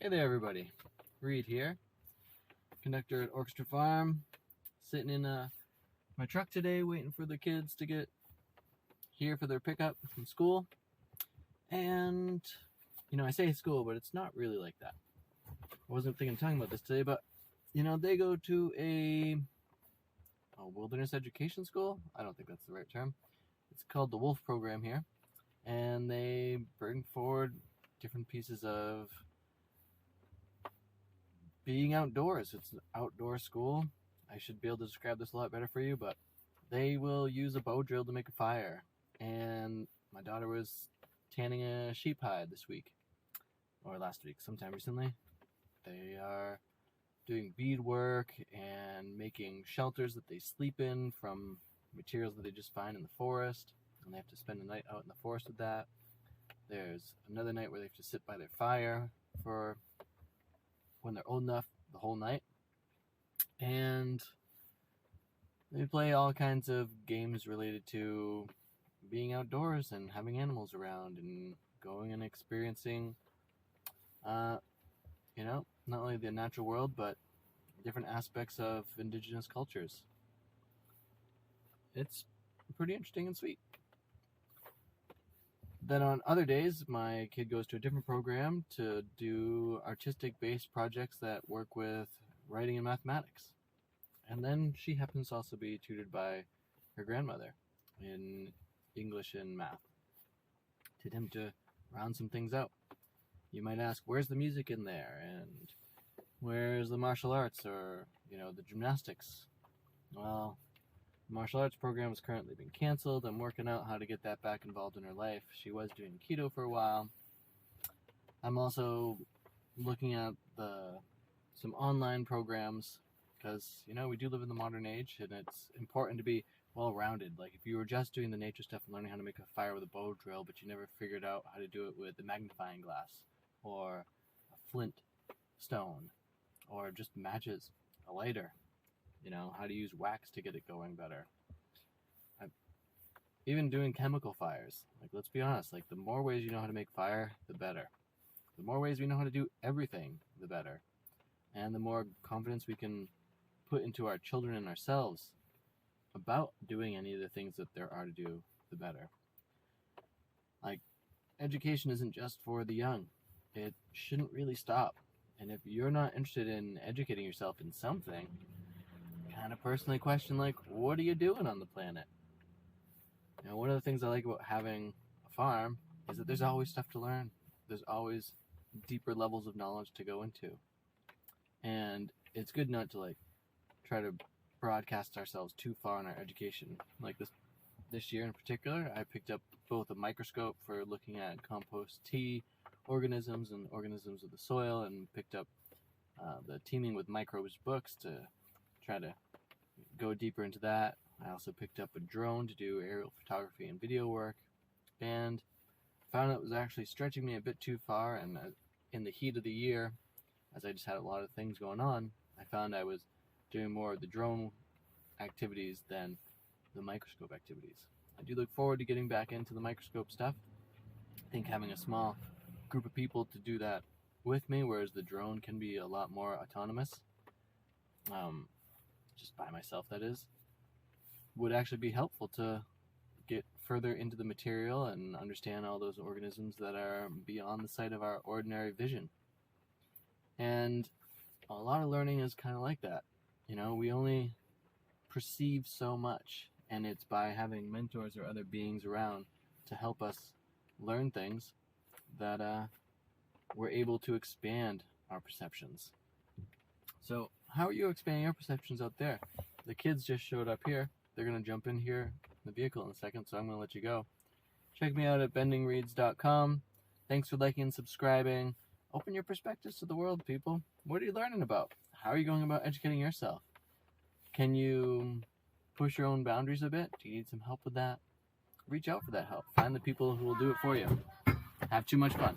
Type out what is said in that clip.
Hey there, everybody. Reed here, conductor at Orchestra Farm, sitting in my truck today, waiting for the kids to get here for their pickup from school. And, I say school, but it's not really like that. I wasn't thinking of talking about this today, but, they go to a wilderness education school. I don't think that's the right term. It's called the Wolf Program here, and they bring forward different pieces of being outdoors. It's an outdoor school. I should be able to describe this a lot better for you, but they will use a bow drill to make a fire. And my daughter was tanning a sheep hide this week, or last week, sometime recently. They are doing beadwork and making shelters that they sleep in from materials that they just find in the forest, and they have to spend a night out in the forest with that. There's another night where they have to sit by their fire for when they're old enough, the whole night. And they play all kinds of games related to being outdoors and having animals around and going and experiencing not only the natural world, but different aspects of indigenous cultures. It's pretty interesting and sweet. Then on other days, my kid goes to a different program to do artistic-based projects that work with writing and mathematics. And then she happens to also be tutored by her grandmother in English and math to attempt to round some things out. You might ask, where's the music in there? And where's the martial arts or, the gymnastics? Well, the martial arts program has currently been canceled. I'm working out how to get that back involved in her life. She was doing keto for a while. I'm also looking at some online programs because, we do live in the modern age, and it's important to be well-rounded. Like, if you were just doing the nature stuff and learning how to make a fire with a bow drill, but you never figured out how to do it with a magnifying glass or a flint stone or just matches, a lighter, how to use wax to get it going better. Even doing chemical fires. Like, let's be honest, the more ways you know how to make fire, the better. The more ways we know how to do everything, the better. And the more confidence we can put into our children and ourselves about doing any of the things that there are to do, the better. Education isn't just for the young. It shouldn't really stop. And if you're not interested in educating yourself in something, kind of personally question, what are you doing on the planet? One of the things I like about having a farm is that there's always stuff to learn. There's always deeper levels of knowledge to go into. And it's good not to try to broadcast ourselves too far in our education. This year in particular, I picked up both a microscope for looking at compost tea organisms and organisms of the soil, and picked up the Teeming with Microbes books to try to go deeper into that. I also picked up a drone to do aerial photography and video work, and found it was actually stretching me a bit too far. And in the heat of the year, as I just had a lot of things going on, I found I was doing more of the drone activities than the microscope activities. I do look forward to getting back into the microscope stuff. I think having a small group of people to do that with me, whereas the drone can be a lot more autonomous, just by myself that is, would actually be helpful to get further into the material and understand all those organisms that are beyond the sight of our ordinary vision. And a lot of learning is kind of like that. We only perceive so much, and it's by having mentors or other beings around to help us learn things that we're able to expand our perceptions. So how are you expanding your perceptions out there? The kids just showed up here. They're going to jump in here in the vehicle in a second, so I'm going to let you go. Check me out at bendingreeds.com. Thanks for liking and subscribing. Open your perspectives to the world, people. What are you learning about? How are you going about educating yourself? Can you push your own boundaries a bit? Do you need some help with that? Reach out for that help. Find the people who will do it for you. Have too much fun.